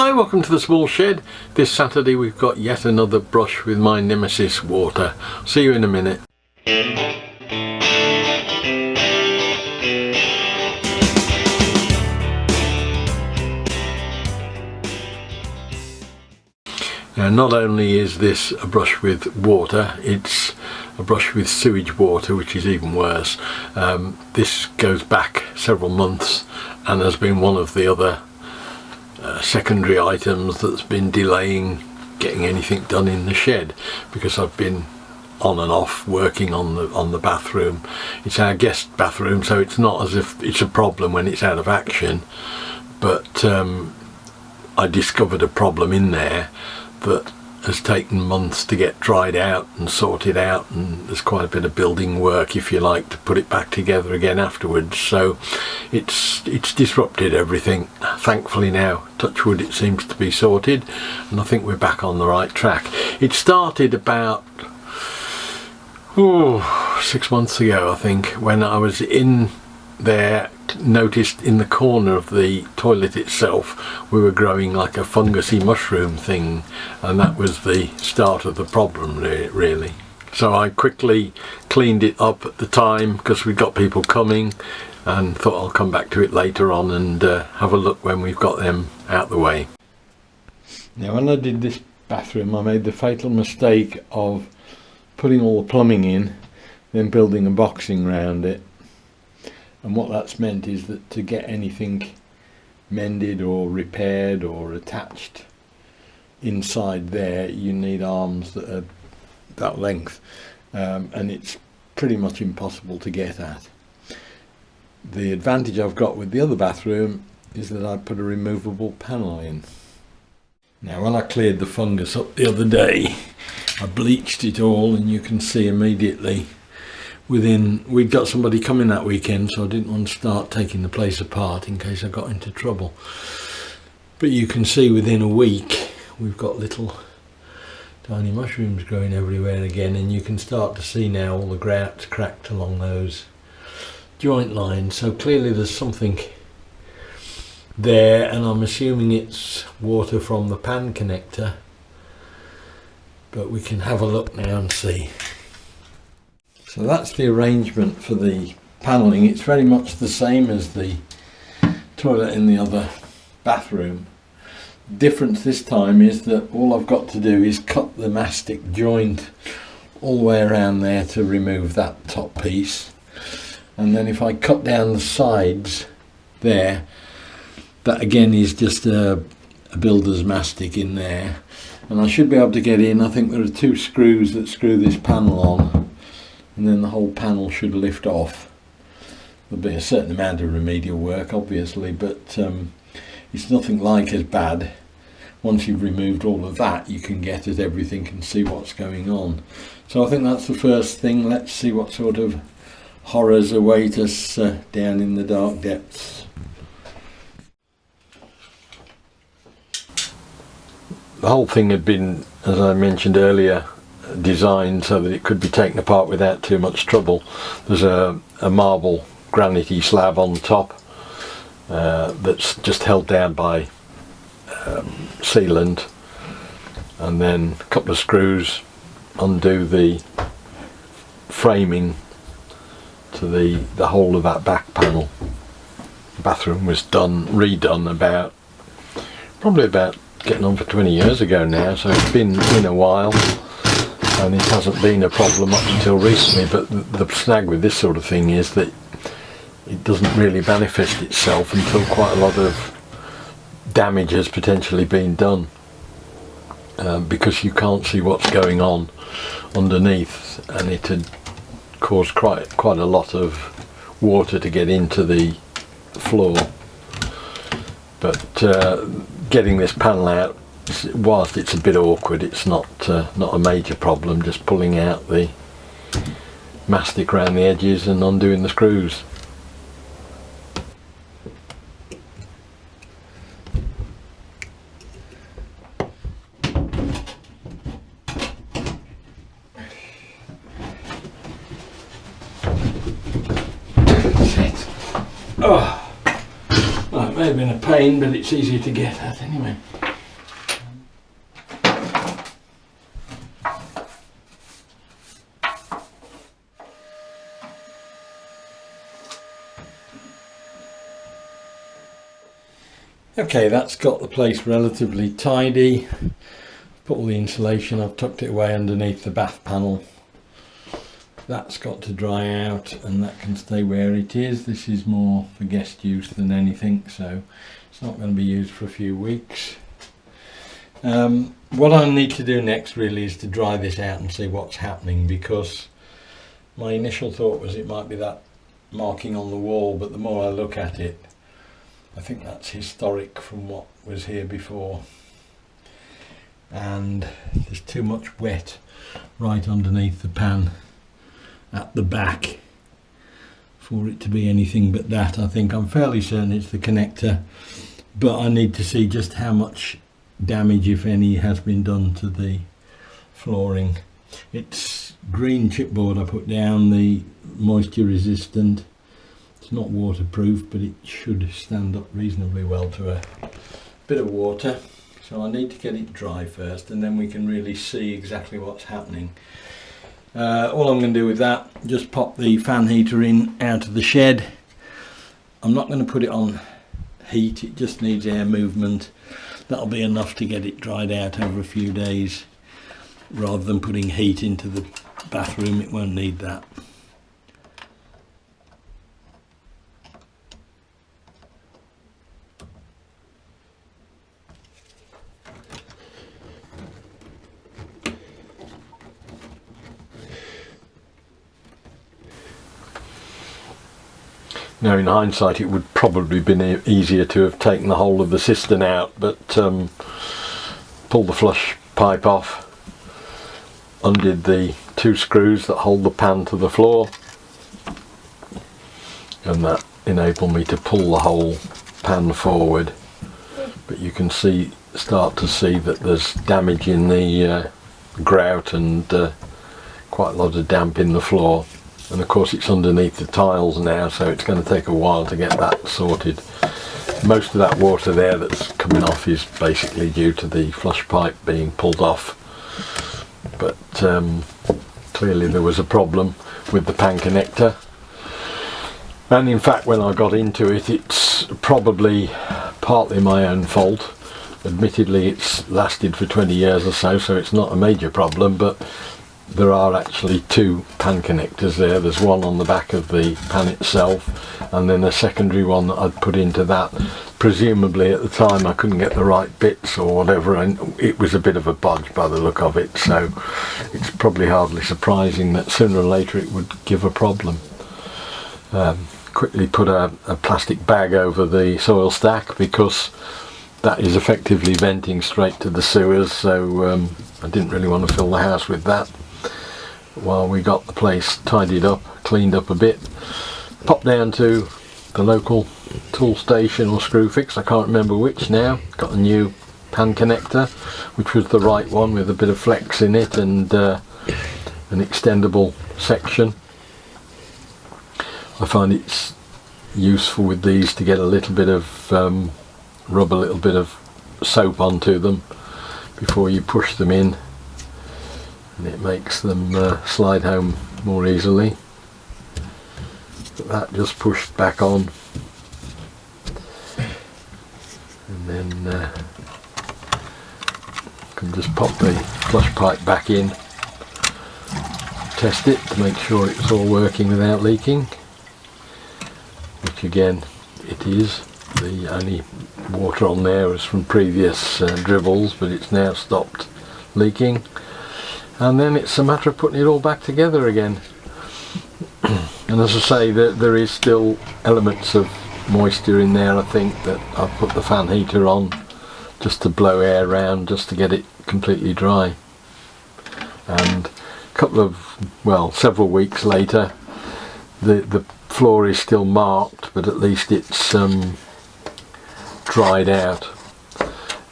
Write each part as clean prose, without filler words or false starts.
Hi, welcome to the Small Shed. This Saturday we've got yet another brush with my Nemesis water. See you in a minute. Now, not only is this a brush with water, it's a brush with sewage water, which is even worse. This goes back several months and has been one of the other secondary items that's been delaying getting anything done in the shed, because I've been on and off working on the bathroom. It's our guest bathroom, so it's not as if it's a problem when it's out of action, but I discovered a problem in there that has taken months to get dried out and sorted out, and there's quite a bit of building work, if you like, to put it back together again afterwards. So it's disrupted everything. Thankfully now, touch wood, it seems to be sorted, and I think we're back on the right track. It started about 6 months ago, I think, when I was in there, noticed in the corner of the toilet itself we were growing like a fungusy mushroom thing, and that was the start of the problem really. So I quickly cleaned it up at the time because we'd got people coming, and thought I'll come back to it later on and have a look when we've got them out the way. Now, when I did this bathroom, I made the fatal mistake of putting all the plumbing in, then building a boxing round it. And what that's meant is that to get anything mended or repaired or attached inside there, you need arms that are that length, and it's pretty much impossible to get at. The advantage I've got with the other bathroom is that I put a removable panel in. Now, when I cleared the fungus up the other day, I bleached it all, and you can see immediately we'd got somebody coming that weekend, so I didn't want to start taking the place apart in case I got into trouble. But you can see within a week we've got little tiny mushrooms growing everywhere again, and you can start to see now all the grouts cracked along those joint lines. So clearly there's something there, and I'm assuming it's water from the pan connector, but we can have a look now and see. So that's the arrangement for the panelling. It's very much the same as the toilet in the other bathroom. The difference this time is that all I've got to do is cut the mastic joint all the way around there to remove that top piece, and then if I cut down the sides there, that again is just a builder's mastic in there, and I should be able to get in. I think there are 2 screws that screw this panel on, and then the whole panel should lift off. There'll be a certain amount of remedial work obviously, but it's nothing like as bad. Once you've removed all of that, you can get at everything and see what's going on. So I think that's the first thing. Let's see what sort of horrors await us down in the dark depths. The whole thing had been, as I mentioned earlier, designed so that it could be taken apart without too much trouble. There's a marble granity slab on top that's just held down by sealant, and then a couple of screws undo the framing to the whole of that back panel. The bathroom was redone probably about getting on for 20 years ago now, so it's been in a while, and it hasn't been a problem up until recently. But the snag with this sort of thing is that it doesn't really manifest itself until quite a lot of damage has potentially been done, because you can't see what's going on underneath, and it had caused quite a lot of water to get into the floor. But getting this panel out, whilst it's a bit awkward, it's not a major problem. Just pulling out the mastic around the edges and undoing the screws. Oh, well, it may have been a pain, but it's easier to get at anyway. Okay, that's got the place relatively tidy. Put all the insulation, I've tucked it away underneath the bath panel. That's got to dry out and that can stay where it is. This is more for guest use than anything, so it's not going to be used for a few weeks. What I need to do next really is to dry this out and see what's happening, because my initial thought was it might be that marking on the wall, but the more I look at it, I think that's historic from what was here before, and there's too much wet right underneath the pan at the back for it to be anything but that. I think I'm fairly certain it's the connector, but I need to see just how much damage, if any, has been done to the flooring. It's green chipboard I put down, the moisture resistant. It's not waterproof, but it should stand up reasonably well to a bit of water. So I need to get it dry first, and then we can really see exactly what's happening. All I'm going to do with that, just pop the fan heater in out of the shed. I'm not going to put it on heat, it just needs air movement. That'll be enough to get it dried out over a few days. Rather than putting heat into the bathroom, it won't need that. Now, in hindsight, it would probably have been easier to have taken the whole of the cistern out, but pulled the flush pipe off, undid the 2 screws that hold the pan to the floor, and that enabled me to pull the whole pan forward. But you can start to see that there's damage in the grout and quite a lot of damp in the floor. And of course it's underneath the tiles now, so it's going to take a while to get that sorted. Most of that water there that's coming off is basically due to the flush pipe being pulled off. But clearly there was a problem with the pan connector. And in fact, when I got into it, it's probably partly my own fault. Admittedly, it's lasted for 20 years or so, so it's not a major problem, but there are actually 2 pan connectors there. There's one on the back of the pan itself, and then a secondary one that I'd put into that. Presumably at the time I couldn't get the right bits or whatever, and it was a bit of a bodge by the look of it, so it's probably hardly surprising that sooner or later it would give a problem. Quickly put a plastic bag over the soil stack, because that is effectively venting straight to the sewers, so I didn't really want to fill the house with that. While we got the place tidied up, cleaned up a bit, popped down to the local tool station or Screwfix, I can't remember which now. Got a new pan connector, which was the right one, with a bit of flex in it and an extendable section. I find it's useful with these to get a little bit of rub a little bit of soap onto them before you push them in, and it makes them slide home more easily. But that just pushed back on, and then can just pop the flush pipe back in, test it to make sure it's all working without leaking, which again it is. The only water on there is from previous dribbles, but it's now stopped leaking, and then it's a matter of putting it all back together again. And as I say, there is still elements of moisture in there. I think that I've put the fan heater on just to blow air around, just to get it completely dry. And a couple of, several weeks later, the floor is still marked, but at least it's dried out,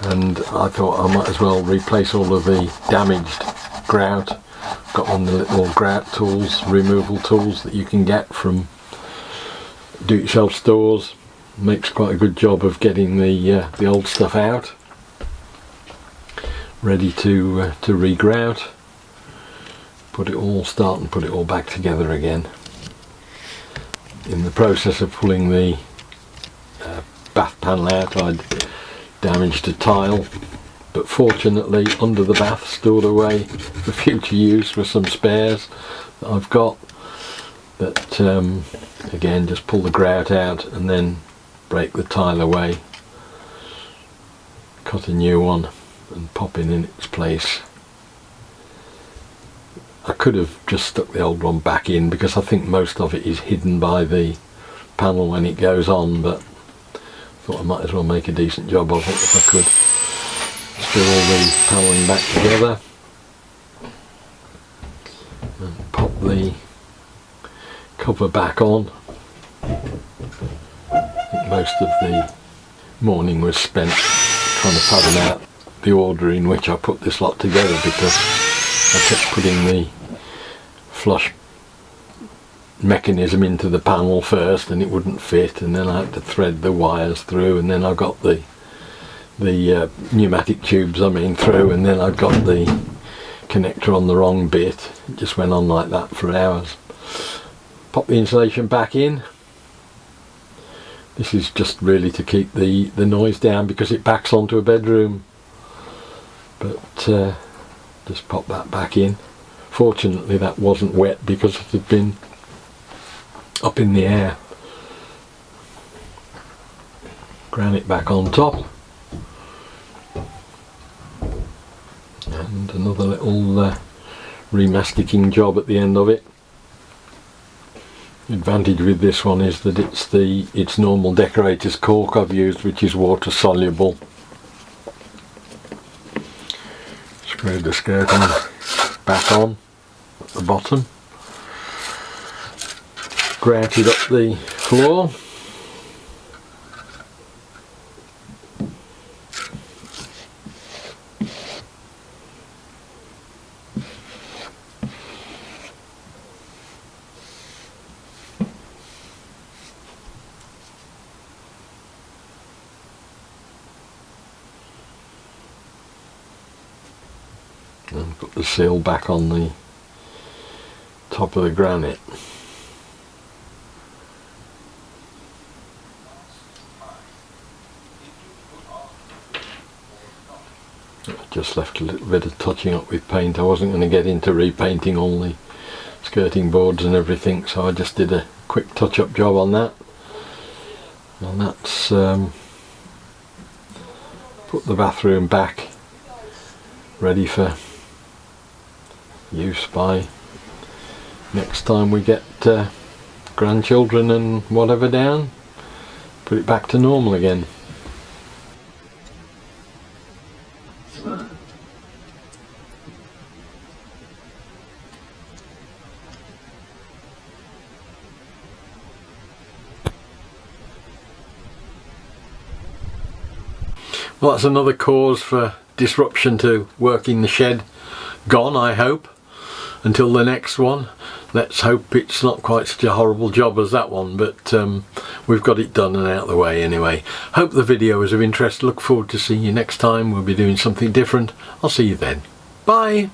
and I thought I might as well replace all of the damaged grout. Got one of the little grout tools, removal tools that you can get from do-it-yourself stores. Makes quite a good job of getting the old stuff out, ready to re-grout. Put it all back together again. In the process of pulling the bath panel out, I'd damaged a tile, but fortunately under the bath stored away for future use with some spares that I've got. But again, just pull the grout out and then break the tile away, cut a new one and pop it in its place. I could have just stuck the old one back in because I think most of it is hidden by the panel when it goes on, but thought I might as well make a decent job of it if I could. Screw all the panelling back together and pop the cover back on. I think most of the morning was spent trying to fathom out the order in which I put this lot together, because I kept putting the flush mechanism into the panel first and it wouldn't fit, and then I had to thread the wires through, and then I got the pneumatic tubes through, and then I got the connector on the wrong bit. It just went on like that for hours. Pop the insulation back in. This is just really to keep the noise down because it backs onto a bedroom, but just pop that back in. Fortunately that wasn't wet because it had been up in the air. Granite back on top, and another little remasticking job at the end of it. The advantage with this one is that it's normal decorator's cork I've used, which is water soluble. Screwed the skirting back on at the bottom, grouted up the floor, and put the seal back on the top of the granite. Just left a little bit of touching up with paint. I wasn't going to get into repainting all the skirting boards and everything, so I just did a quick touch-up job on that. And that's put the bathroom back ready for use by next time we get grandchildren and whatever down. Put it back to normal again. Well, that's another cause for disruption to working the shed gone, I hope. Until the next one, let's hope it's not quite such a horrible job as that one, but we've got it done and out of the way anyway. Hope the video was of interest. Look forward to seeing you next time. We'll be doing something different. I'll see you then. Bye!